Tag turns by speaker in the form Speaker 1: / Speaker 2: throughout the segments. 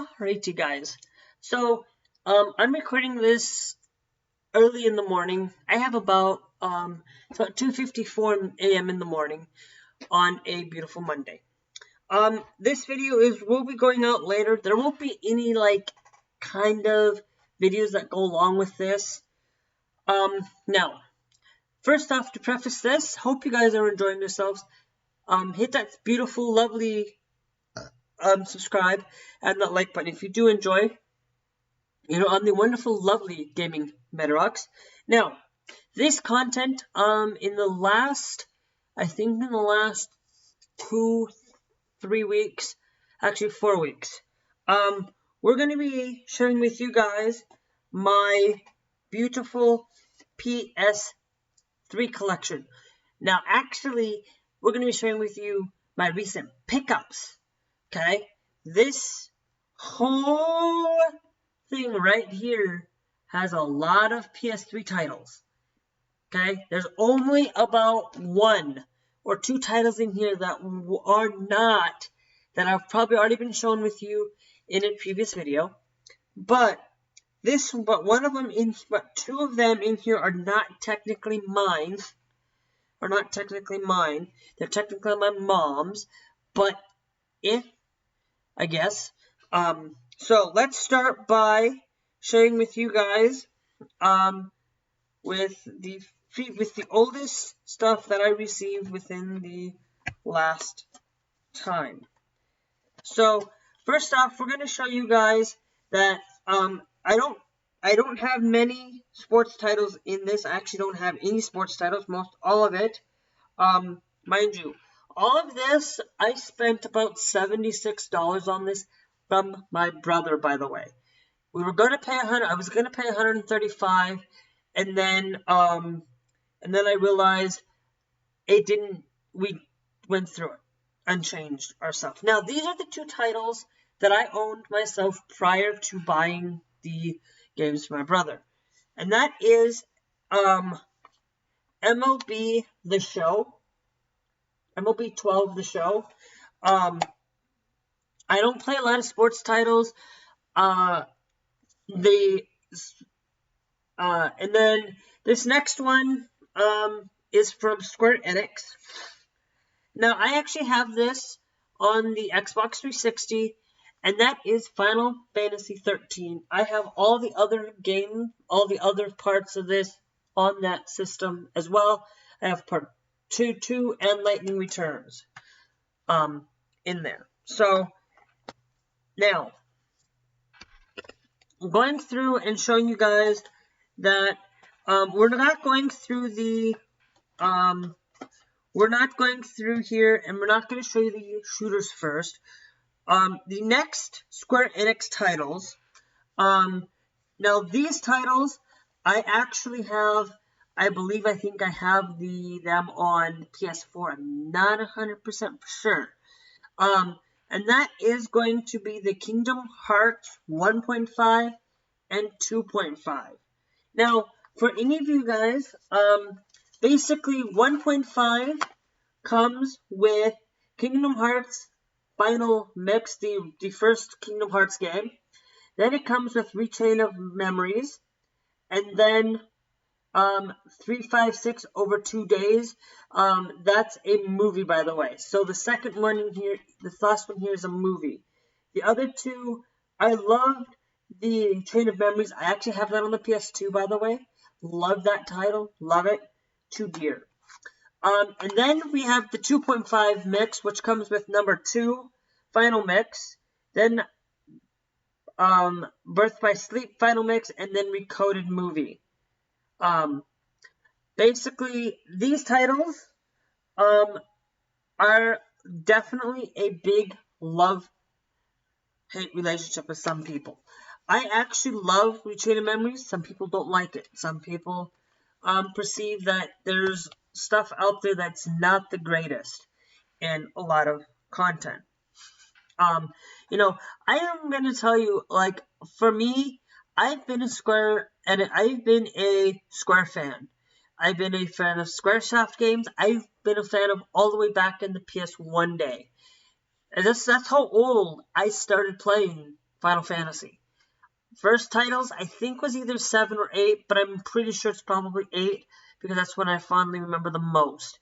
Speaker 1: Alrighty guys, so I'm recording this early in the morning. I have about 2:54 a.m. in the morning on a beautiful Monday. This video will be going out later. There won't be any kind of videos that go along with this. Now, first off, to preface this, hope you guys are enjoying yourselves. Hit that beautiful, lovely subscribe and that like button if you do enjoy, on the wonderful, lovely Gamingmadirocks. Now, this content, in the last 2-3 weeks, actually 4 weeks, we're going to be sharing with you guys my beautiful PS3 collection. Now, actually, we're going to be sharing with you my recent pickups. Okay, this whole thing right here has a lot of PS3 titles. Okay, there's only about 1 or 2 titles in here that are not, that I've probably already been shown with you in a previous video. But one of them but 2 of them in here are not technically mine. They're technically my mom's, but I guess. So let's start by sharing with you guys with the oldest stuff that I received within the last time. So first off, we're going to show you guys that I don't have many sports titles in this. I actually don't have any sports titles, all of it. Mind you, all of this, I spent about $76 on this from my brother, by the way. I was going to pay $135, and then I realized we went through it and changed ourselves. Now, these are the 2 titles that I owned myself prior to buying the games for my brother. And that is MLB The Show. MLB 12 The Show. I don't play a lot of sports titles. And then this next one is from Square Enix. Now, I actually have this on the Xbox 360, and that is Final Fantasy 13. I have all the other parts of this on that system as well. I have part 2 and Lightning Returns in there. So now I'm going through and showing you guys that we're not going through here, and we're not going to show you the shooters first. The next Square Enix titles, now these titles I actually have, I think I have them on PS4. I'm not 100% for sure. And that is going to be the Kingdom Hearts 1.5 and 2.5. Now, for any of you guys, basically 1.5 comes with Kingdom Hearts Final Mix, the first Kingdom Hearts game. Then it comes with Rechain of Memories, and then 356 over 2 days. That's a movie, by the way. So the second one in here, the last one here is a movie. The other 2, I loved the Chain of Memories. I actually have that on the PS2, by the way. Love that title. Love it. Too dear. And then we have the 2.5 mix, which comes with number 2 Final Mix. Then Birth by Sleep Final Mix, and then Recoded Movie. Basically, these titles are definitely a big love-hate relationship with some people. I actually love Rechain of Memories. Some people don't like it. Some people perceive that there's stuff out there that's not the greatest in a lot of content. I am going to tell you, for me, I've been a Square fan. I've been a fan of Squaresoft games. I've been a fan of all the way back in the PS1 day. And that's how old I started playing Final Fantasy. First titles, I think, was either 7 or 8, but I'm pretty sure it's probably 8, because that's when I fondly remember the most.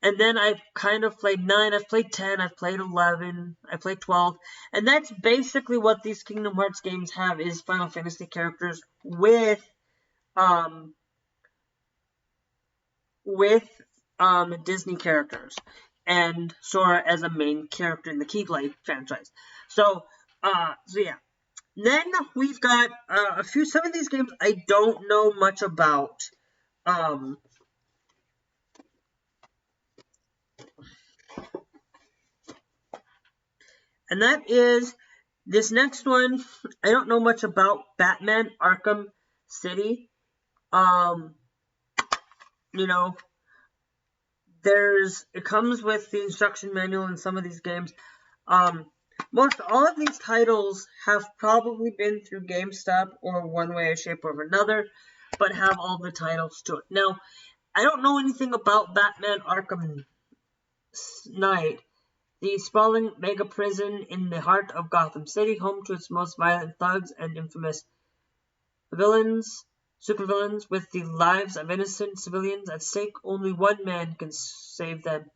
Speaker 1: And then I've kind of played 9, I've played 10, I've played 11, I've played 12. And that's basically what these Kingdom Hearts games have, is Final Fantasy characters with Disney characters. And Sora as a main character in the Keyblade franchise. So yeah. Then we've got some of these games I don't know much about. And that is this next one. I don't know much about Batman Arkham City. You know, it comes with the instruction manual in some of these games. Most all of these titles have probably been through GameStop or one way, shape, or another, but have all the titles to it. Now, I don't know anything about Batman Arkham Knight, the sprawling mega prison in the heart of Gotham City, home to its most violent thugs and infamous villains, supervillains. With the lives of innocent civilians at stake, only one man can save them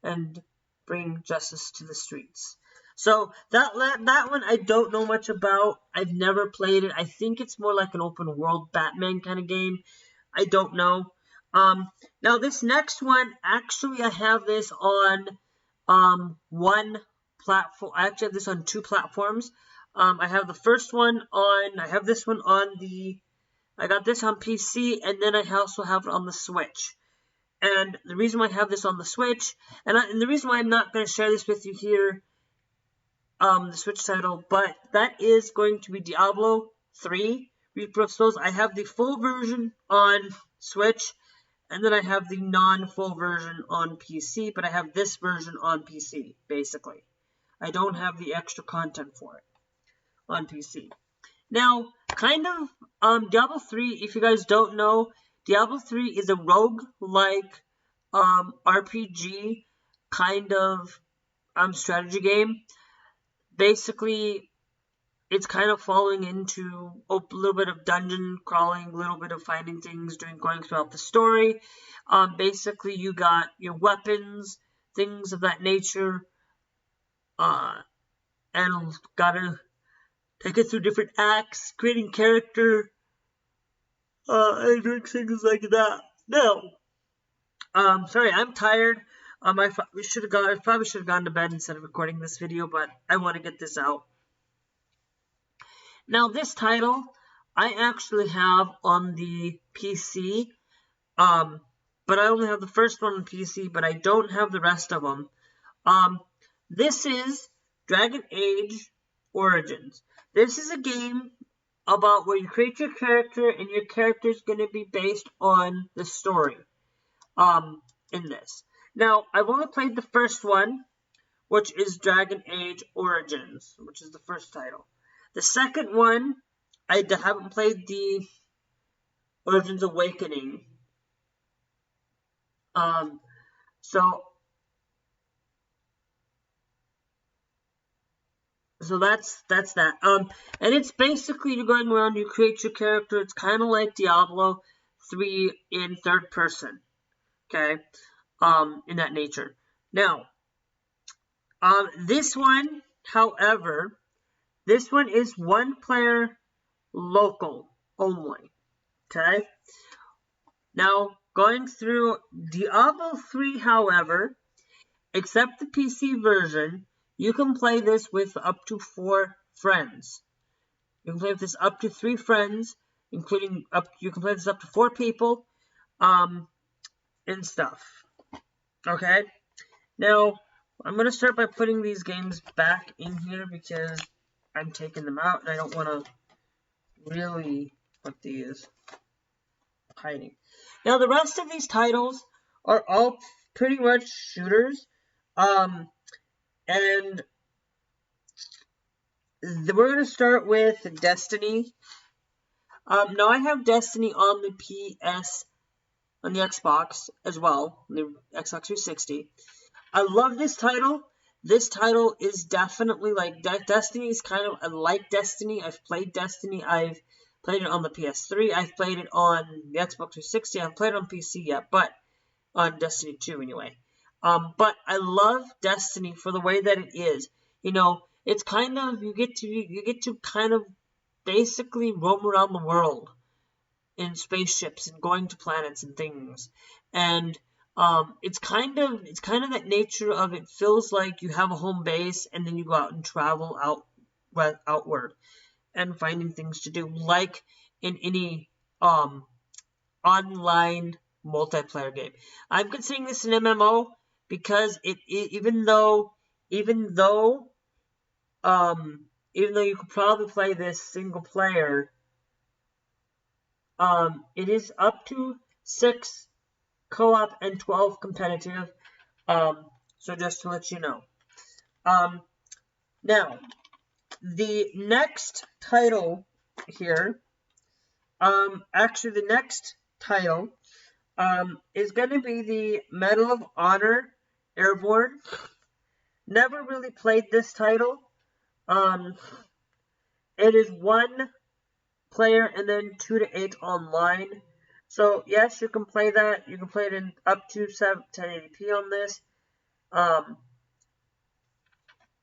Speaker 1: and bring justice to the streets. So that one I don't know much about. I've never played it. I think it's more like an open world Batman kind of game. I don't know. Now this next one, actually I have this on one platform. I actually have this on 2 platforms. I have the first one on, I have this one on I got this on PC, and then I also have it on the Switch. And the reason why I have this on the Switch, and the reason why I'm not going to share this with you here, the Switch title, but that is going to be Diablo 3, Reaper of Souls. I have the full version on Switch, and then I have the non-full version on PC, but I have this version on PC, basically. I don't have the extra content for it on PC. Now, kind of, Diablo 3, if you guys don't know, Diablo 3 is a rogue-like RPG kind of strategy game. Basically, it's kind of falling into a little bit of dungeon crawling, a little bit of finding things, going throughout the story. Basically, you got your weapons, things of that nature, and gotta take it through different acts, creating character, and doing things like that. Now, sorry, I'm tired. I probably should have gone to bed instead of recording this video, but I want to get this out. Now, this title, I actually have on the PC, but I only have the first one on PC, but I don't have the rest of them. This is Dragon Age Origins. This is a game about where you create your character, and your character is going to be based on the story, in this. Now, I've only played the first one, which is Dragon Age Origins, which is the first title. The second one, I haven't played the Origins Awakening. So that's that. And it's basically you're going around, you create your character. It's kind of like Diablo 3 in third person. Okay, in that nature. Now, this one, however, this one is one player local only. Okay. Now, going through Diablo 3, however, except the PC version, you can play this with up to 4 friends. You can play with this up to 3 friends, including you can play this up to 4 people, and stuff. Okay? Now, I'm going to start by putting these games back in here because I'm taking them out and I don't want to really put these hiding. Now, the rest of these titles are all pretty much shooters. And we're going to start with Destiny. Now, I have Destiny on the PS, on the Xbox as well, the Xbox 360. I love this title. this title is definitely like Destiny is kind of, I like Destiny. I've played Destiny. I've played it on the PS3. I've played it on the Xbox 360. I haven't played it on PC yet, but on Destiny 2 anyway. But I love Destiny for the way that it is. You know, it's kind of, you get to kind of basically roam around the world in spaceships and going to planets and things. And it's kind of that nature of, it feels like you have a home base and then you go out and travel outward and finding things to do, like in any online multiplayer game. I'm considering this an MMO because even though you could probably play this single player, it is up to 6 co-op and 12 competitive. So just to let you know. Now, the next title here, actually the next title is going to be the Medal of Honor Airborne. Never really played this title. It is 1 player and then 2 to 8 online. So yes, you can play that. You can play it in up to 1080p on this.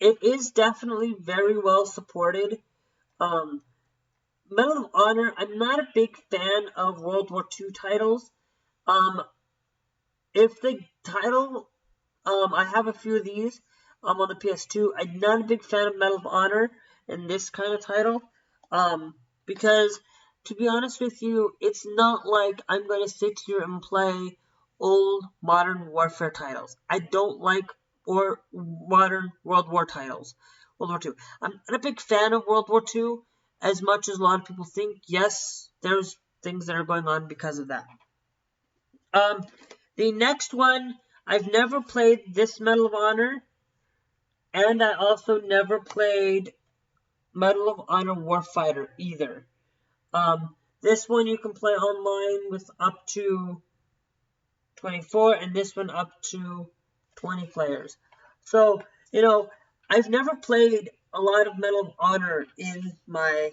Speaker 1: It is definitely very well supported. Medal of Honor, I'm not a big fan of World War II titles. If the title, I have a few of these on the PS2. I'm not a big fan of Medal of Honor in this kind of title. Because, to be honest with you, it's not like I'm going to sit here and play old Modern Warfare titles. I don't like modern World War titles. World War II. I'm not a big fan of World War II as much as a lot of people think. Yes, there's things that are going on because of that. The next one, I've never played this Medal of Honor, and I also never played Medal of Honor Warfighter either. This one you can play online with up to 24, and this one up to 20 players. So, you know, I've never played a lot of Medal of Honor in my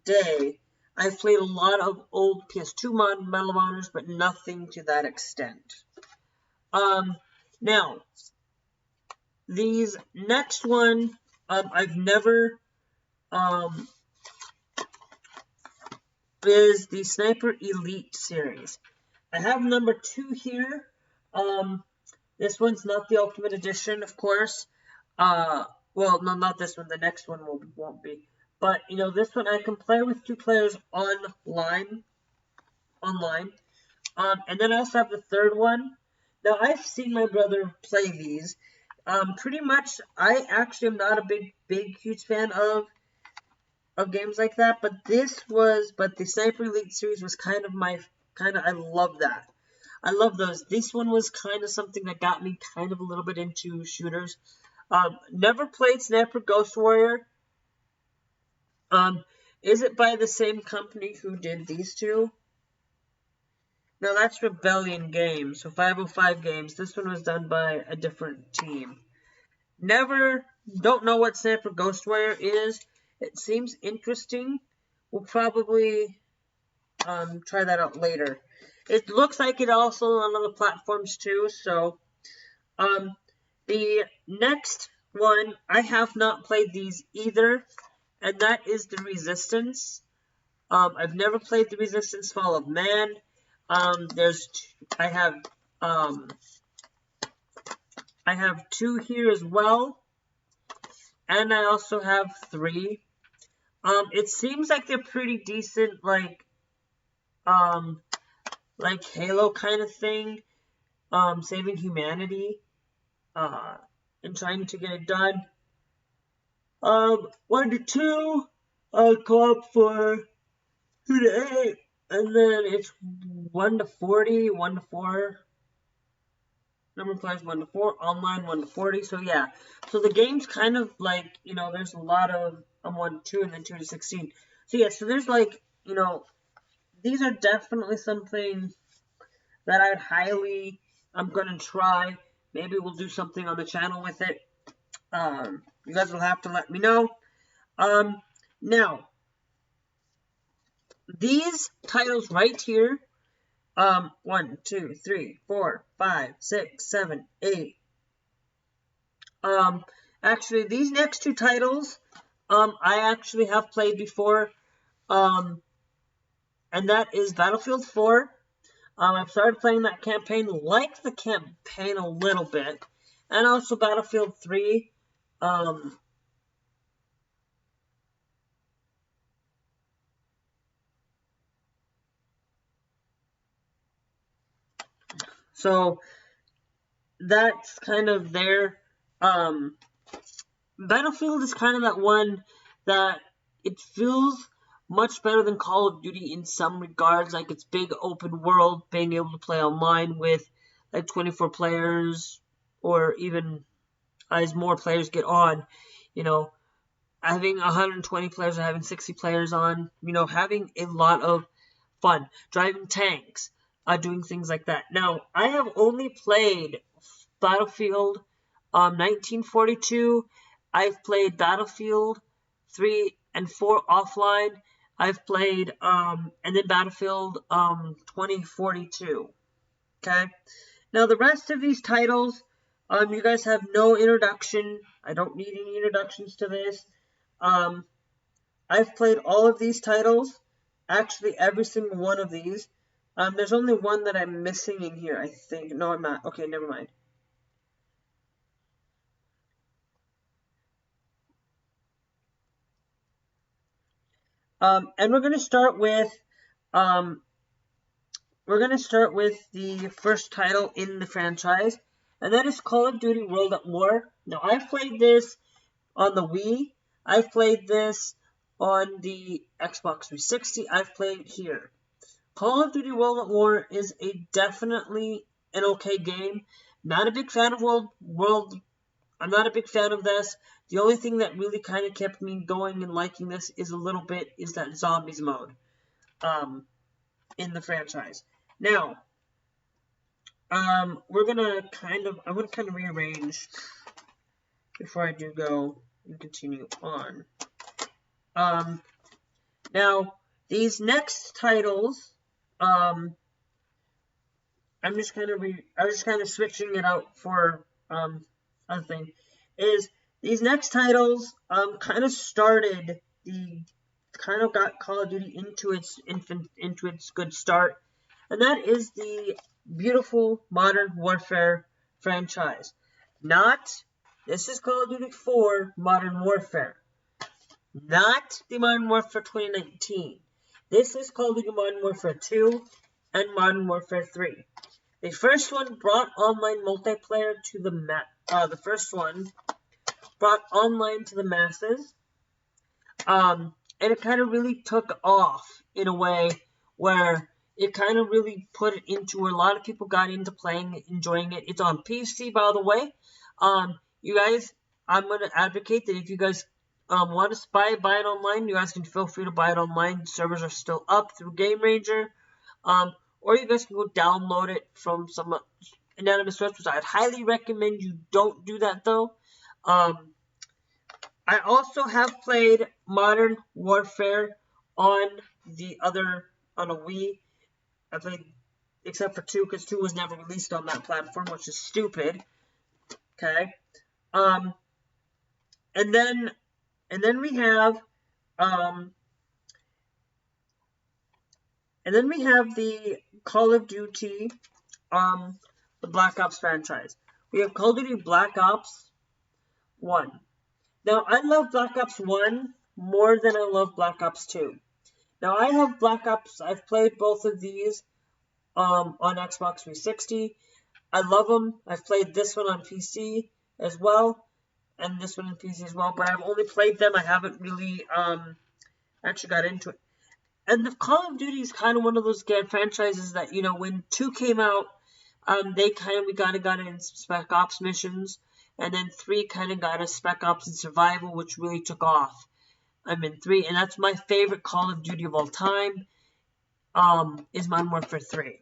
Speaker 1: day. I've played a lot of old PS2 Medal of Honors, but nothing to that extent. Now, these next one, I've never, is the Sniper Elite series. I have number 2 here. This one's not the Ultimate Edition, of course. Well, no, not this one. The next one won't be. But, you know, this one I can play with 2 players online. And then I also have the third one. Now, I've seen my brother play these. Pretty much, I actually am not a huge fan of games like that. But the Sniper Elite series was I love that. I love those. This one was kind of something that got me kind of a little bit into shooters. Never played Sniper Ghost Warrior. Is it by the same company who did these two? No, that's Rebellion Games, so 505 Games. This one was done by a different team. Don't know what Sniper Ghost Warrior is. It seems interesting. We'll probably try that out later. It looks like it also on other platforms too, so the next one, I have not played these either, and that is the Resistance. I've never played the Resistance Fall of Man. I have 2 here as well, and I also have 3. It seems like they're pretty decent, like Halo kind of thing, saving humanity, and trying to get it done. 1 to 2, co-op for 2 to 8, and then it's 1 to 40, 1 to 4. Number of players 1 to 4, online 1 to 40. So yeah, so the game's kind of like, you know, there's a lot of 1 to 2 and then 2 to 16. So yeah, so there's like, you know, these are definitely something that I'm gonna try. Maybe we'll do something on the channel with it. You guys will have to let me know. Now, these titles right here, 1, 2, 3, 4, 5, 6, 7, 8. Actually, these next two titles, I actually have played before, and that is Battlefield 4. I've started playing that campaign, liked the campaign a little bit, and also Battlefield 3. So that's kind of there. Battlefield is kind of that one that it feels much better than Call of Duty in some regards, like it's big open world, being able to play online with like 24 players, or even as more players get on, you know, having 120 players or having 60 players on, you know, having a lot of fun, driving tanks, doing things like that. Now, I have only played Battlefield 1942. I've played Battlefield 3 and 4 offline. I've played, and then Battlefield 2042. Okay? Now, the rest of these titles, you guys have no introduction. I don't need any introductions to this. I've played all of these titles. Actually, every single one of these. There's only one that I'm missing in here, I think. No, I'm not. Okay, never mind. And we're gonna start with the first title in the franchise, and that is Call of Duty World at War. Now, I've played this on the Wii. I've played this on the Xbox 360. I've played it here. Call of Duty World at War is definitely an okay game. Not a big fan of World. I'm not a big fan of this. The only thing that really kind of kept me going and liking this is that zombies mode, in the franchise. Now, I'm gonna kind of rearrange before I do go and continue on. Now, these next titles, I'm just kind of switching it out for other thing. Is these next titles kind of got Call of Duty into its good start, and that is the beautiful Modern Warfare franchise. This is Call of Duty 4 Modern Warfare, not the Modern Warfare 2019. This is Call of Duty Modern Warfare 2 and Modern Warfare 3. The first one brought online multiplayer to the first one brought online to the masses, and it kind of really took off in a way where it kind of really put it into where a lot of people got into playing it, enjoying it. It's on PC, by the way. You guys, I'm going to advocate that if you guys want to buy it online, you guys can feel free to buy it online. Servers are still up through Game Ranger. Or you guys can go download it from some anonymous websites. I'd highly recommend you don't do that, though. I also have played Modern Warfare on a Wii. I played, except for 2, because 2 was never released on that platform, which is stupid. Okay. And then we have the Call of Duty, the Black Ops franchise. We have Call of Duty Black Ops 1. Now, I love Black Ops 1 more than I love Black Ops 2. Now, I have Black Ops, I've played both of these on Xbox 360. I love them. I've played this one on PC as well, and this one on PC as well, but I've only played them. I haven't really actually got into it. And the Call of Duty is kind of one of those franchises that, you know, when 2 came out, we kind of got in Spec Ops missions, and then 3 kind of got us Spec Ops and Survival, which really took off. I'm in 3, and that's my favorite Call of Duty of all time, is Modern Warfare 3.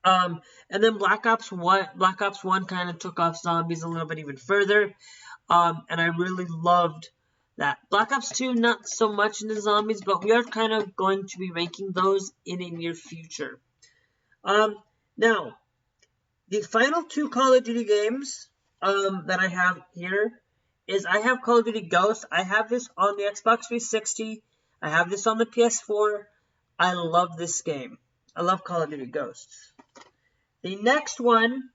Speaker 1: And then Black Ops 1 kind of took off zombies a little bit even further. And I really loved that. Black Ops 2, not so much into zombies, but we are kind of going to be ranking those in a near future. Now, the final 2 Call of Duty games that I have here is I have Call of Duty Ghosts. I have this on the Xbox 360. I have this on the PS4. I love this game. I love Call of Duty Ghosts. The next one,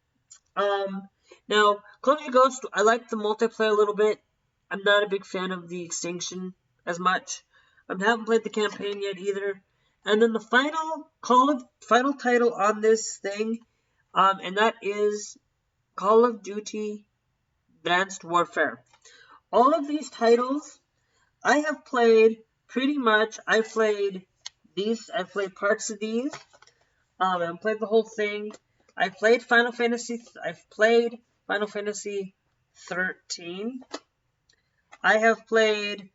Speaker 1: now, Call of Duty Ghosts, I like the multiplayer a little bit. I'm not a big fan of the Extinction as much. I haven't played the campaign yet either. And then the final title on this thing, and that is Call of Duty Advanced Warfare. All of these titles, I have played pretty much. I've played these. I've played parts of these. I've played the whole thing. I've played Final Fantasy 13. I have played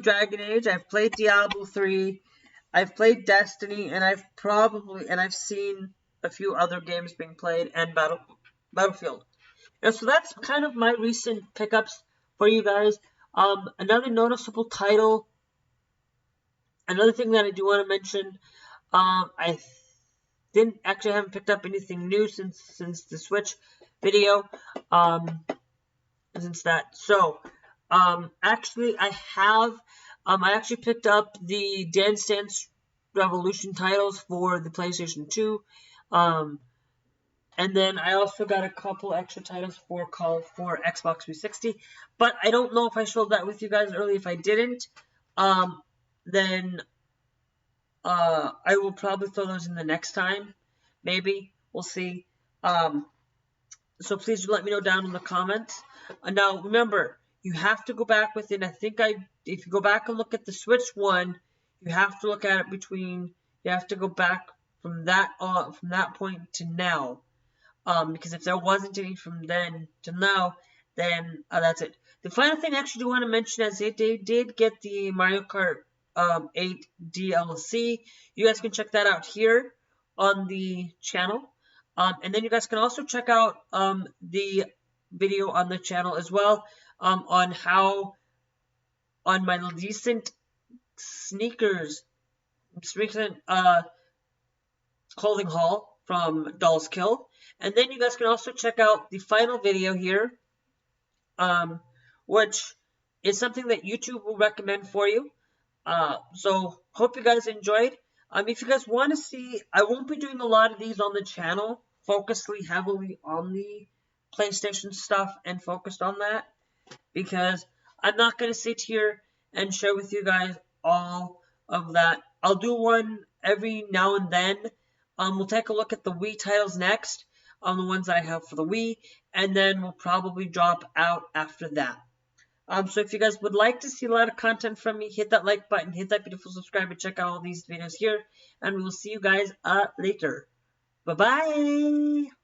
Speaker 1: Dragon Age. I've played Diablo 3. I've played Destiny, and I've seen a few other games being played, and Battlefield. And so that's kind of my recent pickups for you guys. Another noticeable title, another thing that I do want to mention, I haven't picked up anything new since the Switch video, since that. So, actually, I actually picked up the Dance Dance Revolution titles for the PlayStation 2, and then I also got a couple extra titles for Xbox 360, but I don't know if I showed that with you guys earlier. If I didn't, then I will probably throw those in the next time. Maybe. We'll see. So please let me know down in the comments. Now, remember, you have to go back within, if you go back and look at the Switch one, you have to look at it you have to go back from that point to now. Because if there wasn't any from then to now, then that's it. The final thing I actually do want to mention is they did get the Mario Kart 8 DLC. You guys can check that out here on the channel. And then you guys can also check out the video on the channel as well on my recent clothing haul from Doll's Kill. And then you guys can also check out the final video here, which is something that YouTube will recommend for you. So, hope you guys enjoyed. If you guys want to see, I won't be doing a lot of these on the channel, focused heavily on the PlayStation stuff and focused on that, because I'm not going to sit here and share with you guys all of that. I'll do one every now and then. We'll take a look at the Wii titles next, the ones that I have for the Wii, and then we'll probably drop out after that. So if you guys would like to see a lot of content from me, hit that like button, hit that beautiful subscribe, and check out all these videos here, and we will see you guys later. Bye-bye!